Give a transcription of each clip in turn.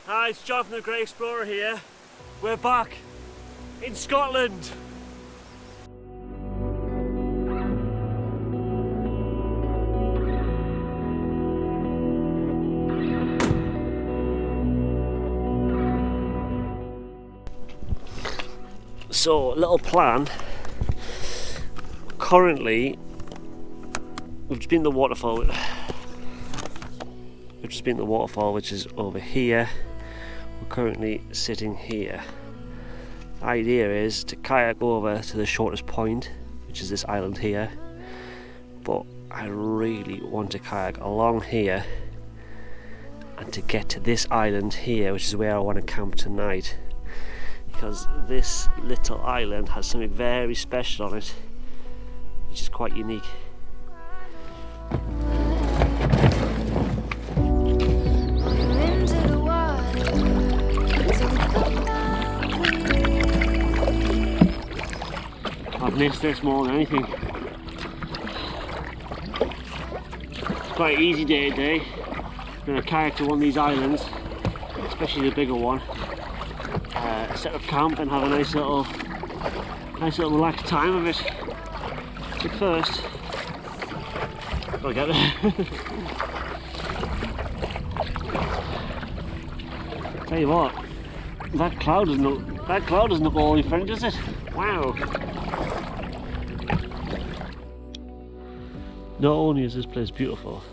Hi, it's John from the Great Explorer here. We're back in Scotland. So, little plan. Currently, we've just been to the waterfall. Which is over here. We're currently sitting here. The idea is to kayak over to the shortest point, which is this island here. But I really want to kayak along here and to get to this island here, which is where I want to camp tonight. Because this little island has something very special on it, which is quite unique. I've missed this more than anything. It's quite an easy day today. I'm going to kayak to one of these islands, especially the bigger one. Set up camp and have a nice little relaxed time of it. But first, gotta get there. Tell you what, that cloud doesn't look all your friend, does it? Wow. Not only is this place beautiful,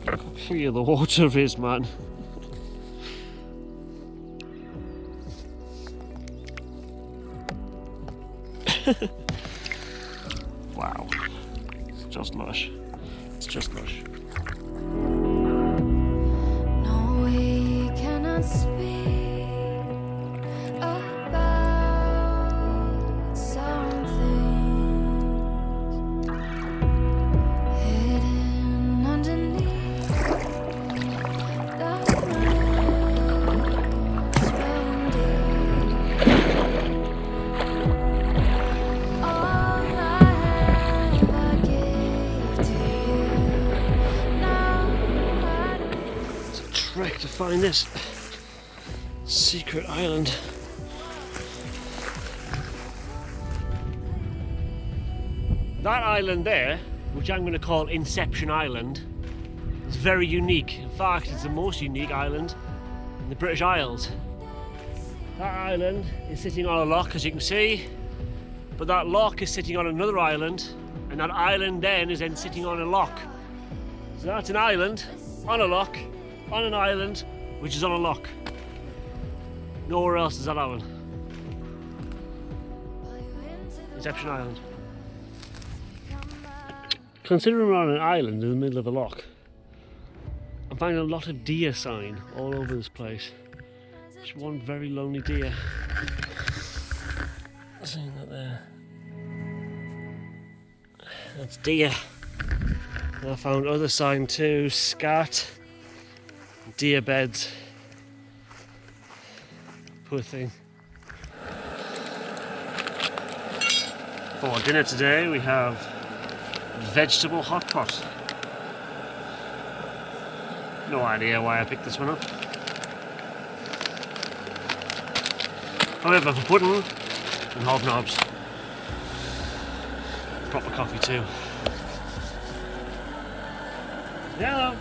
look how clear the water is, man. Wow, it's just lush. It's just lush. No, we cannot speak about some things hidden underneath the Trek to find this secret island. That island there, which I'm going to call Inception Island, is very unique. In fact, it's the most unique island in the British Isles. That island is sitting on a loch, as you can see, but that loch is sitting on another island, and that island then is then sitting on a loch. So that's an island on a loch, on an island which is on a loch. Nowhere else is that island. Inception Island. Considering we're on an island in the middle of a loch, I'm finding a lot of deer sign all over this place. Just one very lonely deer. Seeing that there. That's deer. And I found other sign too, scat. Deer beds. Poor thing. For dinner today we have vegetable hot pot. No idea why I picked this one up. However, for pudding and hobnobs. Proper coffee too. Hello.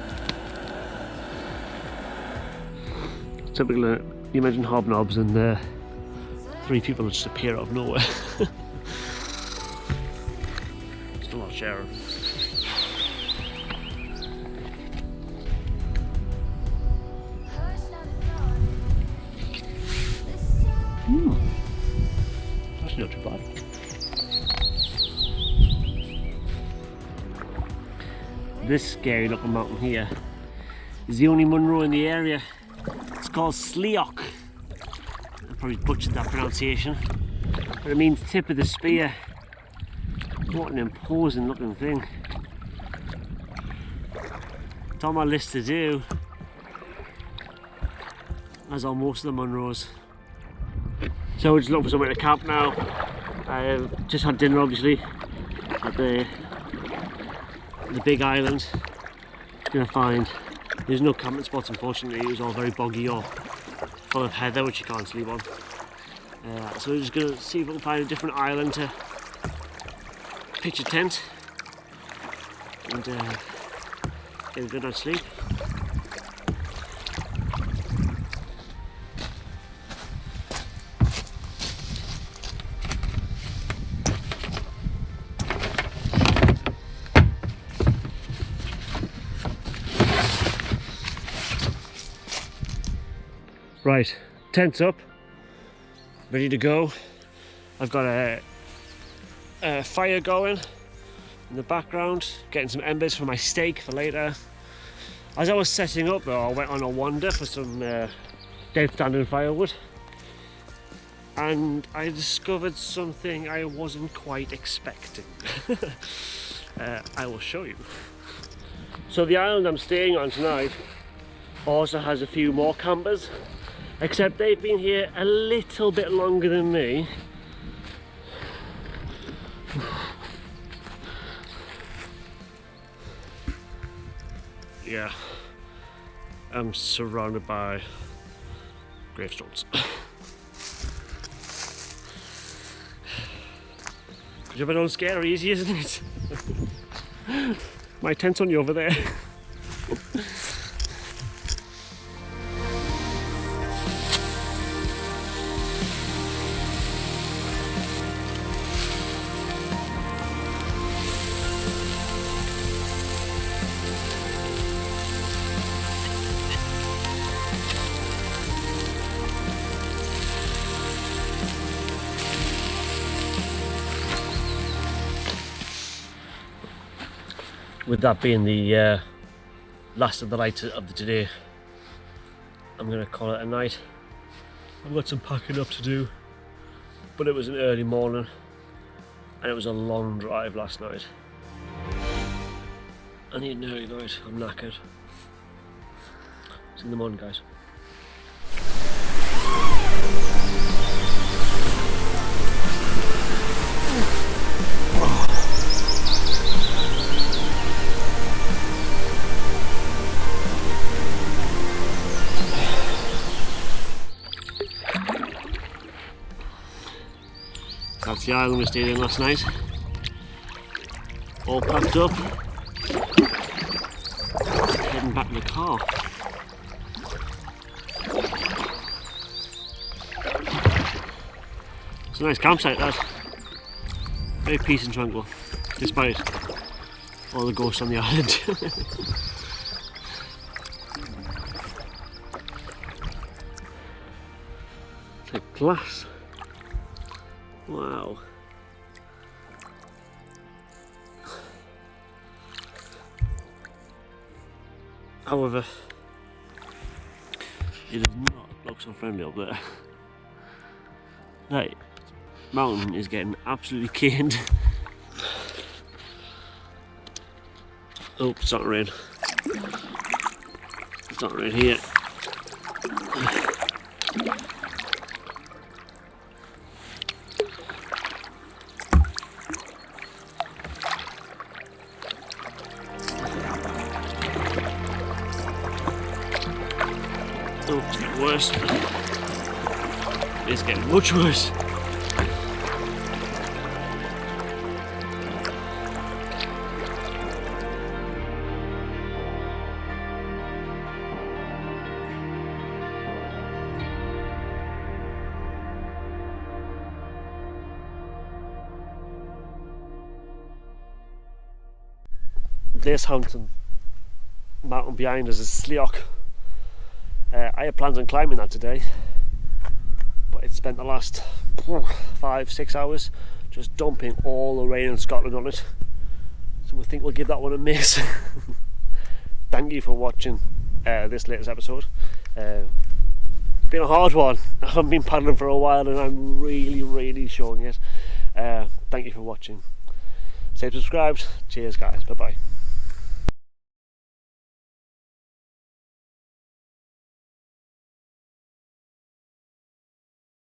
Typically, you mention hobnobs and three people just appear out of nowhere. Still not sharing. Actually not too bad. This scary looking mountain here is the only Munro in the area. It's called Sleoch. I probably butchered that pronunciation, but it means tip of the spear. What an imposing looking thing. It's on my list to do, as are most of the Munros. So we're just looking for somewhere to camp now. I've just had dinner obviously at the big island. Gonna find There's no camping spots, unfortunately. It was all very boggy or full of heather, which you can't sleep on. So we're just going to see if we can find a different island to pitch a tent and get a good night's sleep. Right, tent's up, ready to go. I've got a fire going in the background, getting some embers for my steak for later. As I was setting up though, I went on a wander for some dead standing firewood, and I discovered something I wasn't quite expecting. I will show you. So the island I'm staying on tonight also has a few more campers, except they've been here a little bit longer than me. Yeah, I'm surrounded by gravestones. You're a bit scary, easy, isn't it? My tent's only over there. With that being the last of the light of the today, I'm going to call it a night. I've got some packing up to do, but it was an early morning and it was a long drive last night. I need an early night, I'm knackered. See you in the morning, guys. That's the island we stayed in last night. All packed up. Heading back to the car. It's a nice campsite, that. Very peace and tranquil, despite all the ghosts on the island. It's like glass. Wow. However, it is not look so friendly up there. That mountain is getting absolutely caned. Oh, it's starting to rain. It's starting to rain here. Oh, it's getting worse. It's getting much worse. This mountain behind us is Loch. I had plans on climbing that today, but it spent the last 5-6 hours just dumping all the rain in Scotland on it. So we think we'll give that one a miss. Thank you for watching this latest episode. It's been a hard one. I haven't been paddling for a while and I'm really showing it. Thank you for watching. Stay subscribed. Cheers guys, bye bye.